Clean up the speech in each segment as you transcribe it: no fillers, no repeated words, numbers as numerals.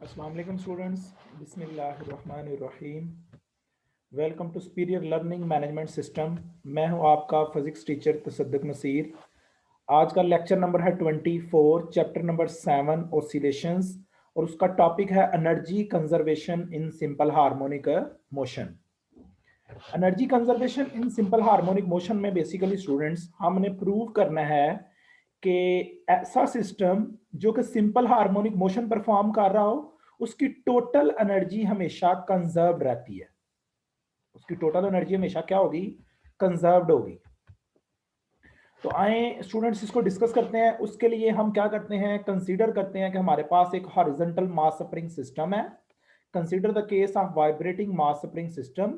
अस्सलाम वालेकुम स्टूडेंट्स, बिस्मिल्लाहिर्रहमानिर्रहीम। Welcome to superior learning management system. मैं हूं आपका फिजिक्स टीचर तसद्दुक नसीर। आज का लेक्चर नंबर है 24, चैप्टर नंबर 7 ऑसिलेशंस, और उसका टॉपिक है energy conservation in simple harmonic motion. Energy conservation in simple harmonic motion में बेसिकली स्टूडेंट्स हमने प्रूव करना है कि ऐसा सिस्टम जो कि सिंपल हार्मोनिक मोशन परफॉर्म कर रहा हो, उसकी टोटल एनर्जी हमेशा कंजर्व्ड रहती है। उसकी टोटल एनर्जी हमेशा क्या होगी? कंजर्व्ड होगी। तो आए स्टूडेंट्स इसको डिस्कस करते हैं। उसके लिए हम क्या करते हैं, कंसीडर करते हैं कि हमारे पास एक हॉरिजॉन्टल मास स्प्रिंग सिस्टम है। Consider the case of vibrating mass spring system.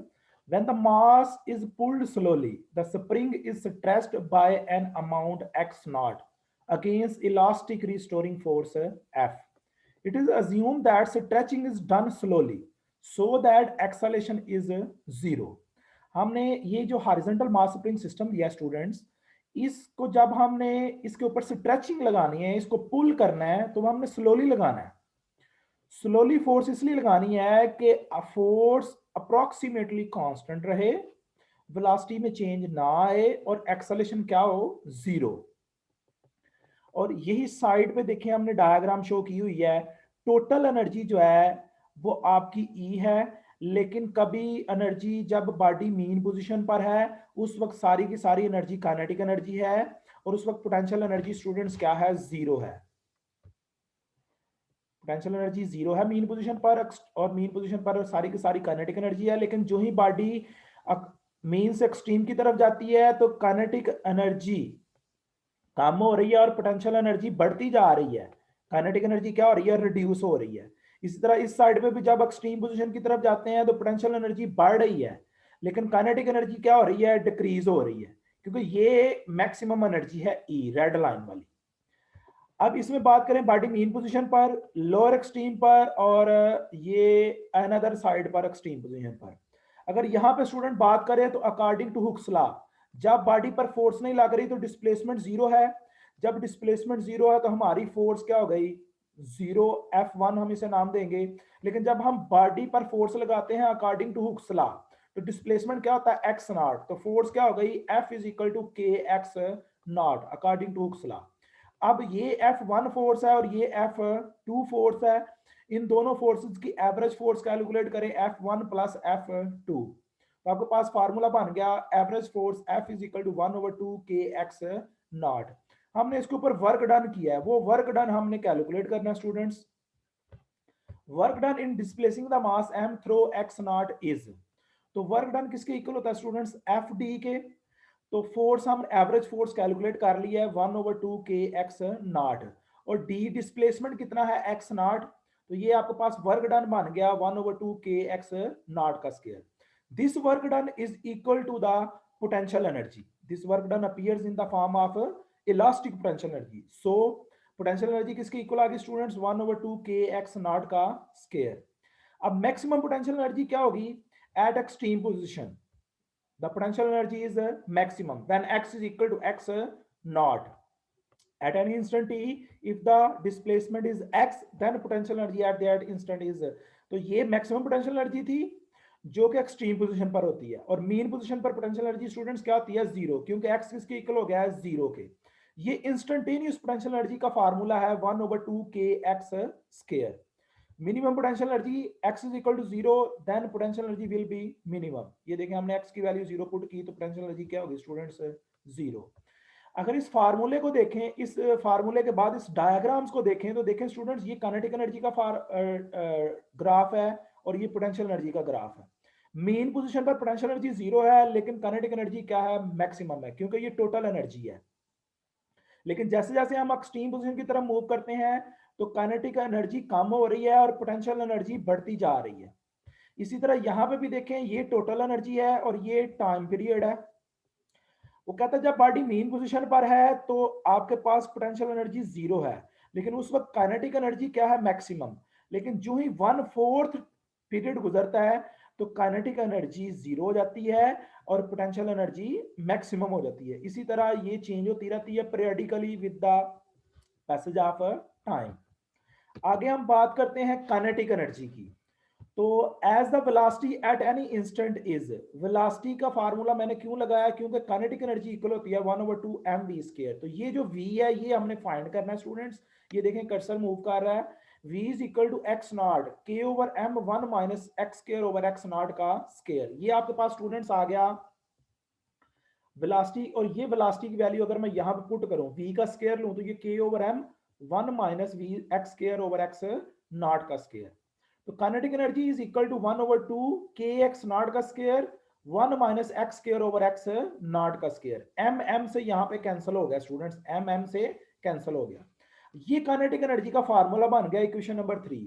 When the mass is pulled slowly, the spring is stressed by an amount x naught against elastic restoring force F. It is assumed that stretching is done slowly so that acceleration is zero. हमने ये जो horizontal mass spring system लिया students, इसको जब हमने इसके ऊपर stretching लगानी है, इसको पुल करना है, तो हमने स्लोली लगाना है। स्लोली फोर्स इसलिए लगानी है कि फोर्स अप्रोक्सीमेटली कांस्टेंट रहे, वेलोसिटी में चेंज ना आए और एक्सेलरेशन क्या हो? जीरो। और यही साइड पे देखिए हमने डायग्राम शो की हुई है। टोटल एनर्जी जो है वो आपकी ई है, लेकिन कभी एनर्जी जब बॉडी मीन पोजीशन पर है उस वक्त सारी की सारी एनर्जी काइनेटिक एनर्जी है, और उस वक्त पोटेंशियल एनर्जी स्टूडेंट्स क्या है? जीरो है। पोटेंशियल एनर्जी जीरो है मीन पोजीशन पर, और मीन पोजीशन पर सारी की सारी काइनेटिक एनर्जी है। लेकिन जो ही बॉडी मीन से एक्सट्रीम की तरफ जाती है तो काइनेटिक एनर्जी कम हो रही है और पोटेंशियल एनर्जी बढ़ती जा रही है। काइनेटिक एनर्जी क्या हो रही है? रिड्यूस हो रही है। इसी तरह इस साइड पे भी जब एक्सट्रीम पोजीशन की तरफ जाते हैं तो पोटेंशियल एनर्जी बढ़ रही है, लेकिन काइनेटिक एनर्जी क्या हो रही है? डिक्रीज हो रही है, क्योंकि ये मैक्सिमम एनर्जी है ई, रेड लाइन वाली। अब इसमें बात करें बॉडी मीन पोजीशन पर, लोअर एक्सट्रीम पर, और ये अनदर साइड पर एक्सट्रीम पोजीशन पर। अगर यहाँ पे स्टूडेंट बात करें तो अकॉर्डिंग टू हुक्स लॉ, जब बॉडी पर फोर्स नहीं लग रही तो डिस्प्लेसमेंट जीरो है। जब डिस्प्लेसमेंट जीरो है तो हमारी फोर्स क्या हो गई? जीरो। F1 हम इसे नाम देंगे। लेकिन जब हम बॉडी पर फोर्स लगाते हैं अकॉर्डिंग टू हुक्स लॉ, तो डिस्प्लेसमेंट क्या होता है? X not. तो फोर्स क्या हो गई? F is equal to k x naught according to Hooke's law. अब ये F1 फोर्स है और ये F2 फोर्स है। इन दोनों फोर्सेस की एवरेज फोर्स कैलकुलेट करें, F1 प्लस F2। तो आपके पास फार्मूला बन गया average force F is equal to 1/2 k x not. हमने इसके ऊपर वर्क डन किया है, वो वर्क डन हमने कैलकुलेट करना है students. Work done in displacing the mass m through x naught is, तो वर्क डन किसके इक्वल होता है स्टूडेंट्स? एफ डी के। तो फोर्स हम एवरेज फोर्स कैलकुलेट कर लिया है 1/2 के एक्स नॉट, और डी डिस्प्लेसमेंट कितना है? X not. तो ये आपके पास वर्क डन बन गया 1/2 के एक्स नॉट का square. This work done is equal to the potential energy. This work done appears in the form of elastic potential energy. So potential energy किसके equal आ गई students? 1/2 k x naught का square. अब maximum potential energy क्या होगी at extreme position? The potential energy is maximum when x is equal to x naught. At any instant t, if the displacement is x, then potential energy at that instant is, तो ये maximum potential energy थी जो कि extreme position पर होती है, और mean position पर पोटेंशियल एनर्जी स्टूडेंट्स क्या होती है? जीरो, क्योंकि x किसके इक्वल हो गया है? जीरो के। ये इंस्टेंटेनियस पोटेंशियल एनर्जी का फार्मूला है 1/2 k x square. Minimum potential energy x is equal to zero, then potential energy will be minimum. ये देखें हमने x की वैल्यू जीरो पुट की तो पोटेंशियल एनर्जी क्या होगी स्टूडेंट्स? जीरो। अगर इस फार्मूले को देखें, इस फार्मूले के बाद इस डायग्राम्स को देखें, तो देखें स्टूडेंट्स ये काइनेटिक एनर्जी का ग्राफ है और ये पोटेंशियल एनर्जी का ग्राफ है। मेन पोजीशन पर पोटेंशियल एनर्जी जीरो है, लेकिन काइनेटिक एनर्जी क्या है? मैक्सिमम है, क्योंकि ये टोटल एनर्जी है। लेकिन जैसे जैसे हम एक्सट्रीम पोजीशन की तरफ मूव करते हैं तो काइनेटिक एनर्जी कम हो रही है और पोटेंशियल एनर्जी बढ़ती जा रही है। इसी तरह यहां पे भी देखें, ये टोटल एनर्जी है और ये टाइम पीरियड है। वो कहता है जब बॉडी मेन पोजीशन पर है तो आपके पास पोटेंशियल एनर्जी जीरो है, लेकिन उस वक्त काइनेटिक एनर्जी क्या है? मैक्सिमम। लेकिन जो ही 1/4 पीरियड गुजरता है तो काइनेटिक एनर्जी जीरो हो जाती है और पोटेंशियल एनर्जी मैक्सिमम हो जाती है। इसी तरह ये चेंज होती रहती है periodically with the passage of time. आगे हम बात करते हैं काइनेटिक एनर्जी की। तो as the velocity at any instant is, velocity का फार्मूला मैंने क्यों लगाया, क्योंकि काइनेटिक एनर्जी इक्वल होती है 1/2 mv²। तो ये जो v है ये हमने फाइंड करना है स्टूडेंट्स। ये देखें कर्सर मूव कर रहा है। v is equal to x naught k over m 1 minus x square over x naught का स्क्र। ये आपके पास स्टूडेंट्स आ गया वेलोसिटी। और ये वेलोसिटी की वैल्यू अगर मैं यहाँ पे पुट करूं v का स्क्र लूं तो ये k over m 1 minus v x square over x naught का स्क्र। तो kinetic energy is equal to 1/2 k x naught का square 1 minus x square over x naught का स्क्वायर। एम एम से यहाँ पे कैंसिल हो गया स्टूडेंट्स, एम एम से कैंसिल हो गया। ये काइनेटिक एनर्जी का फार्मूला बन गया इक्वेशन नंबर 3।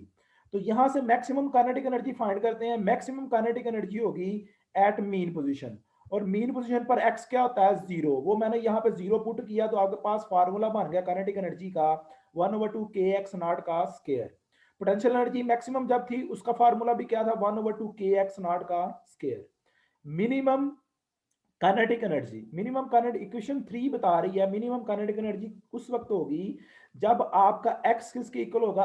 तो यहां से मैक्सिमम काइनेटिक एनर्जी फाइंड करते हैं। मैक्सिमम काइनेटिक एनर्जी होगी एट मीन पोजीशन, और मीन पोजीशन पर एक्स क्या होता है, जीरो। वो मैंने यहाँ पे जीरो पुट किया तो आपके पास फार्मूला बन गया काइनेटिक एनर्जी का 1/2 के एक्स नॉट का स्क्वायर। पोटेंशियल एनर्जी मैक्सिमम जब थी उसका फार्मूला भी क्या था, 1/2 के एक्स नॉट का square. Minimum kinetic energy, minimum kinetic equation 3 बता रही है मिनिमम काइनेटिक एनर्जी उस वक्त होगी जब आपका एक्स किसके इक्वल होगा,